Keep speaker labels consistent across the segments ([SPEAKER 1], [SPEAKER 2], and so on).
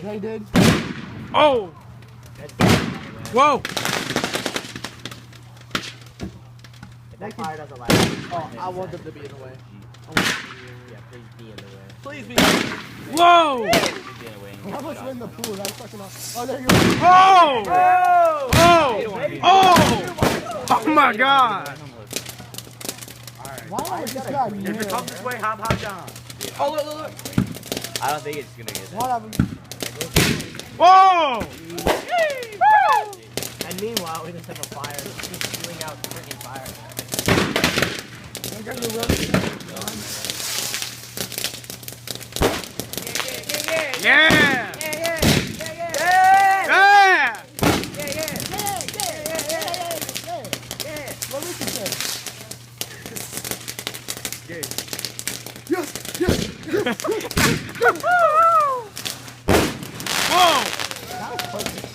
[SPEAKER 1] They did.
[SPEAKER 2] Oh! Whoa!
[SPEAKER 3] If that fire doesn't last.
[SPEAKER 1] Oh, I want them to be in the way.
[SPEAKER 3] Yeah, please be in the way.
[SPEAKER 1] Please be.
[SPEAKER 2] Whoa!
[SPEAKER 3] Please be in the way.
[SPEAKER 1] How much in the pool? That's fucking awesome. Oh, there you go.
[SPEAKER 2] Oh!
[SPEAKER 3] Oh!
[SPEAKER 2] Oh! Oh my God!
[SPEAKER 1] Why would this guy be
[SPEAKER 3] If it
[SPEAKER 1] here?
[SPEAKER 3] comes this way, hop down.
[SPEAKER 1] Oh, look, look, look.
[SPEAKER 3] I don't think it's gonna get that.
[SPEAKER 1] One of them.
[SPEAKER 2] Whoa!
[SPEAKER 3] And meanwhile, we just have a fire. Just spewing out freaking fire.
[SPEAKER 2] Yeah!
[SPEAKER 3] Yeah!
[SPEAKER 2] Yeah!
[SPEAKER 1] What we can say?
[SPEAKER 2] Whoa!
[SPEAKER 1] That was perfect.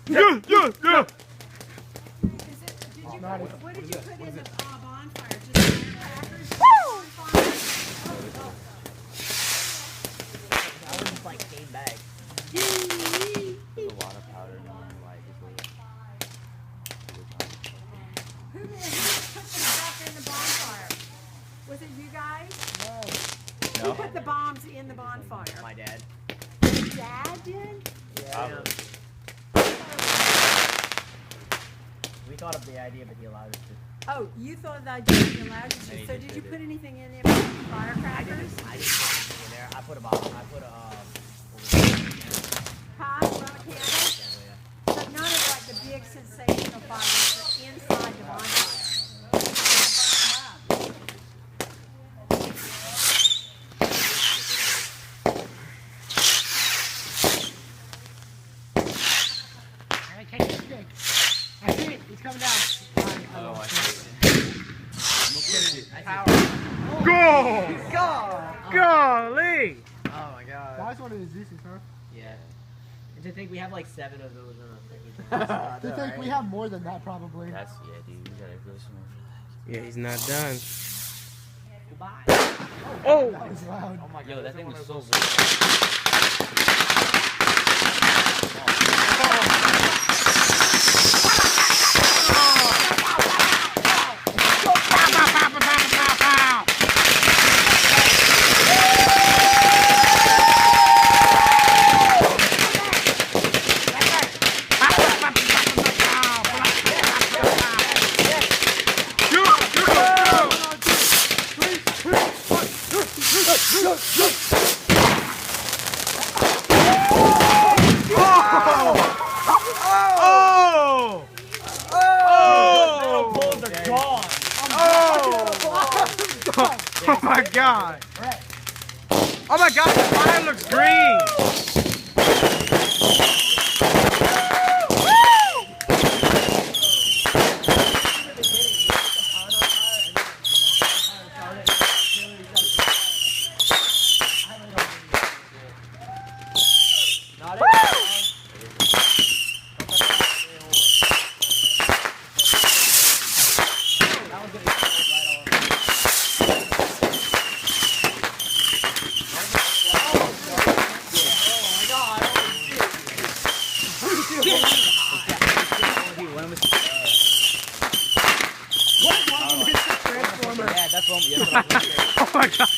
[SPEAKER 2] Yeah, yeah, yeah!
[SPEAKER 4] What did you put in the bonfire? Just crackers? Bonfire?
[SPEAKER 3] That was just like came back. There's a lot of powder in like
[SPEAKER 4] Who put the stuff in the bonfire? Was it you guys?
[SPEAKER 3] No.
[SPEAKER 4] Who put the bombs in the bonfire?
[SPEAKER 3] My dad.
[SPEAKER 4] Dad did?
[SPEAKER 3] Yeah. We thought of the idea, but he allowed us to.
[SPEAKER 4] Oh, you thought that didn't allow you to. So did you put anything in there for
[SPEAKER 3] I didn't
[SPEAKER 4] firecrackers?
[SPEAKER 3] put anything in there. I put a bomb. I put a
[SPEAKER 4] Pot, rubber candle? But none of like the big sensational fires inside the bonfire.
[SPEAKER 1] I see it. He's coming down.
[SPEAKER 3] Oh, I see.
[SPEAKER 2] Go!
[SPEAKER 1] God.
[SPEAKER 2] Golly!
[SPEAKER 3] Oh my god.
[SPEAKER 1] That was one of his uses, huh?
[SPEAKER 3] Yeah. And to think we have like 7 of those in a
[SPEAKER 1] To think we have more than that, probably.
[SPEAKER 3] That's, yeah, dude. We gotta go somewhere.
[SPEAKER 2] Yeah, he's not done.
[SPEAKER 3] Goodbye.
[SPEAKER 2] Oh!
[SPEAKER 1] That was loud.
[SPEAKER 3] Oh my god. Yo, that thing was so weird.
[SPEAKER 2] Oh! Oh! Oh my God! Oh my God! The fire looks green.
[SPEAKER 3] Yeah, that's what I'm
[SPEAKER 2] Oh my God!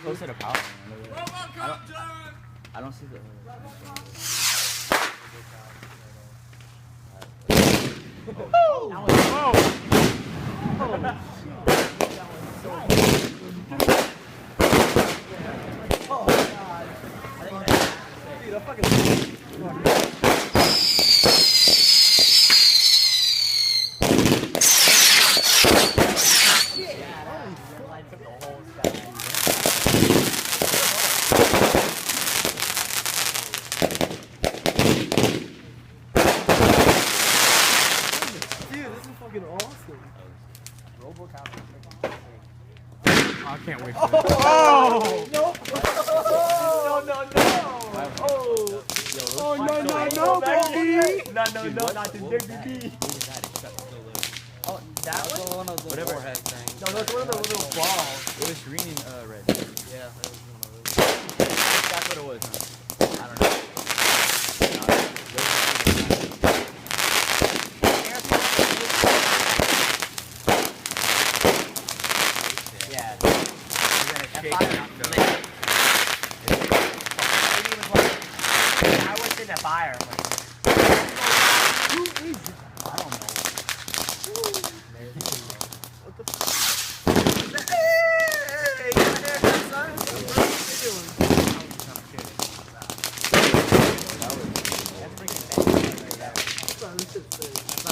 [SPEAKER 3] Close to the power. I don't see the.
[SPEAKER 2] I can't wait for this. Oh!
[SPEAKER 1] No, no, no. Oh, no, no, no, baby.
[SPEAKER 3] No, not the baby. Oh, That one?
[SPEAKER 5] Whatever head thing.
[SPEAKER 3] No, that's one of the little balls.
[SPEAKER 5] It was green and red. Yeah, it was one of those. That's what it was. Huh? I don't know.
[SPEAKER 3] Yeah.
[SPEAKER 5] You're gonna shake it out.
[SPEAKER 3] I was in the fire.
[SPEAKER 1] Who is it?
[SPEAKER 5] I don't know.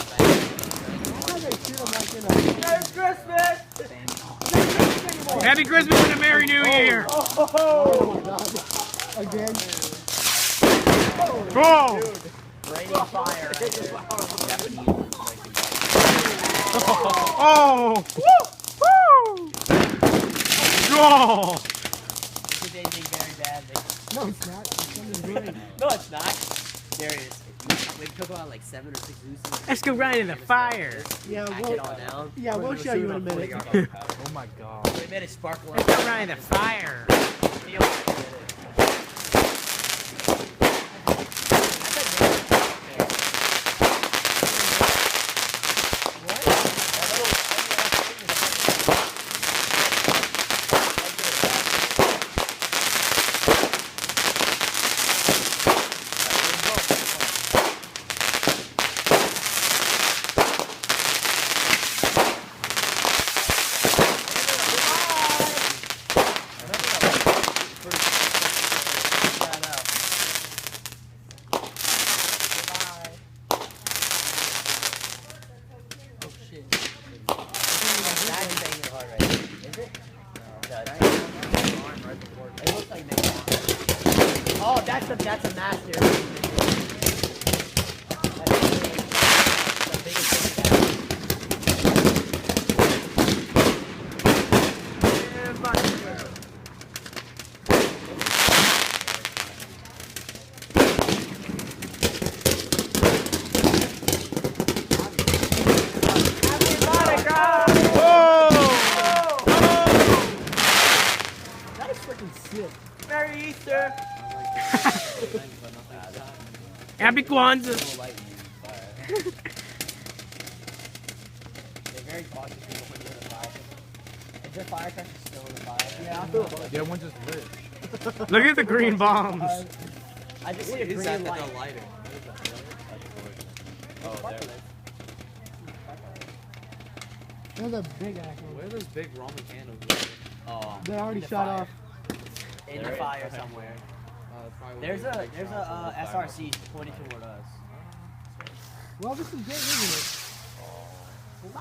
[SPEAKER 1] Why they treat them like, you know,
[SPEAKER 3] Merry Christmas!
[SPEAKER 2] Happy Christmas and a Merry New Year!
[SPEAKER 1] oh my god. Again.
[SPEAKER 2] Go!
[SPEAKER 3] Raining fire.
[SPEAKER 2] Oh! Woo! Go!
[SPEAKER 3] This is anything very bad.
[SPEAKER 1] No, it's not. It's something great.
[SPEAKER 3] No, it's not. Darius, we took out like 7 or 6 looses.
[SPEAKER 2] Let's go right in the fire.
[SPEAKER 1] Yeah,
[SPEAKER 3] Pack it all down.
[SPEAKER 1] yeah, we'll show you in a minute.
[SPEAKER 5] Oh my god.
[SPEAKER 3] We made it sparkle.
[SPEAKER 2] Let's go right in the fire.
[SPEAKER 3] Feel it. Oh, that's a master.
[SPEAKER 1] That is freaking sick.
[SPEAKER 3] Merry Easter.
[SPEAKER 2] Happy Kwanzaa.
[SPEAKER 3] They're very cautious people when you're in the fire. Is there firecrackers still in the fire?
[SPEAKER 1] Yeah, I feel it.
[SPEAKER 5] Yeah, one just lit.
[SPEAKER 2] Look at the green bombs.
[SPEAKER 3] I just see a green light.
[SPEAKER 5] lighting? Oh, there.
[SPEAKER 1] There's a big ass one.
[SPEAKER 5] Where are those big Roman candles? Oh.
[SPEAKER 1] They already
[SPEAKER 3] In the
[SPEAKER 1] shot
[SPEAKER 3] fire.
[SPEAKER 1] off.
[SPEAKER 3] In the fire somewhere. There's a SRC pointing toward us.
[SPEAKER 1] Well, this is great, isn't it?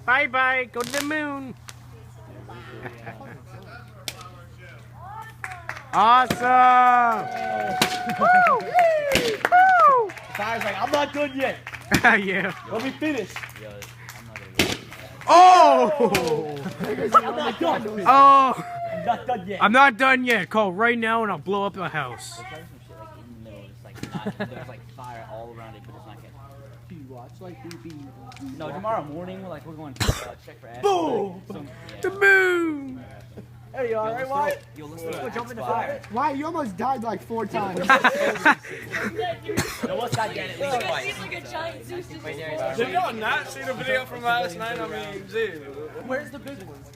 [SPEAKER 2] Bye bye. Go to the moon. Awesome. Woo! Woo!
[SPEAKER 3] Fire's like, I'm not done yet.
[SPEAKER 2] Yeah.
[SPEAKER 3] Let me finish.
[SPEAKER 2] Oh!
[SPEAKER 3] I'm not done.
[SPEAKER 2] Oh!
[SPEAKER 3] I'm not done yet.
[SPEAKER 2] I'm not done yet. Call right now and I'll blow up a house.
[SPEAKER 3] There's some shit like in the middle, just like not, there's like fire all around it, but it's not getting.
[SPEAKER 1] Do you watch like BB?
[SPEAKER 3] No, tomorrow morning, like we're going to check for ash.
[SPEAKER 1] Boom!
[SPEAKER 2] The moon!
[SPEAKER 3] There you are, right, Wyatt?
[SPEAKER 5] You'll listen
[SPEAKER 3] Go jump in the fire.
[SPEAKER 1] Why? You almost died like 4 times.
[SPEAKER 3] No, what's that dead at least twice?
[SPEAKER 4] He's like a giant Zeus.
[SPEAKER 3] Wait, there
[SPEAKER 2] Did y'all not see the video from last night? I mean, dude.
[SPEAKER 3] Where's the big ones?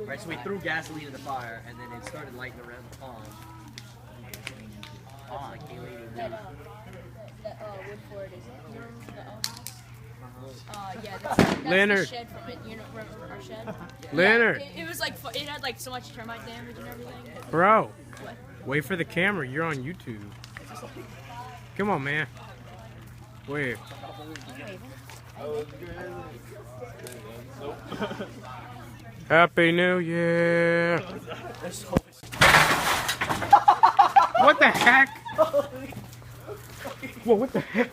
[SPEAKER 3] Right, so we threw gasoline in the fire, and then it started lighting around the pond. Like
[SPEAKER 4] Woodford, is it? Yeah, that's
[SPEAKER 2] Leonard.
[SPEAKER 4] the shed from it. You know, remember our shed?
[SPEAKER 2] Leonard.
[SPEAKER 4] It was like, it had like so much termite damage and everything.
[SPEAKER 2] Bro,
[SPEAKER 4] What?
[SPEAKER 2] wait for the camera. You're on YouTube. Come on, man. Wait. Happy New Year. What the heck? Whoa, what the heck?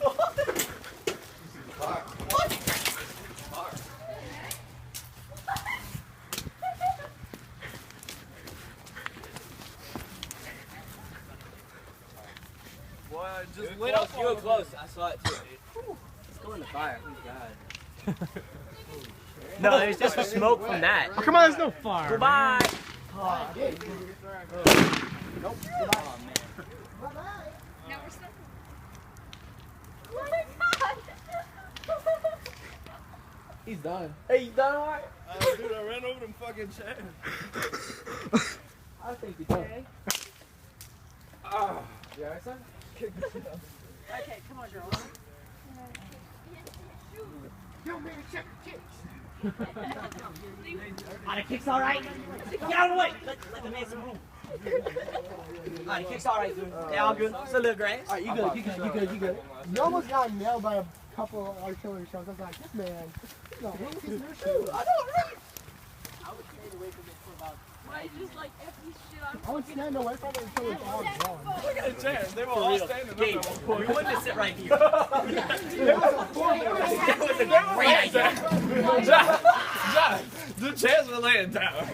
[SPEAKER 5] Boy, just lit up. You were close. I saw it too. Let's go in the fire. Thank God.
[SPEAKER 3] No, it was just the smoke from that.
[SPEAKER 2] Oh, come on, there's no fire.
[SPEAKER 3] Goodbye.
[SPEAKER 5] He's done.
[SPEAKER 3] Hey, you done alright?
[SPEAKER 1] Dude, I ran over them fucking chairs.
[SPEAKER 5] I think he's done.
[SPEAKER 1] You alright, son?
[SPEAKER 4] Okay, come on, girl.
[SPEAKER 1] Yo, man, check the kicks.
[SPEAKER 3] The kick's alright. Get out of the way. Let the man some room. The kick's alright, dude. Yeah, all good. It's a little grass.
[SPEAKER 5] Alright, you good, you good, you good, you good.
[SPEAKER 1] You almost got nailed by a couple of artillery shells. I was like, this man, no, he's in your shoes. I know, right? I would stand away from it until it's all gone.
[SPEAKER 5] Look at the chairs. They were all standing
[SPEAKER 3] Gabe,
[SPEAKER 5] up.
[SPEAKER 3] we wanted to sit right here.
[SPEAKER 5] That
[SPEAKER 3] was a great idea.
[SPEAKER 5] John, the chairs were laying down.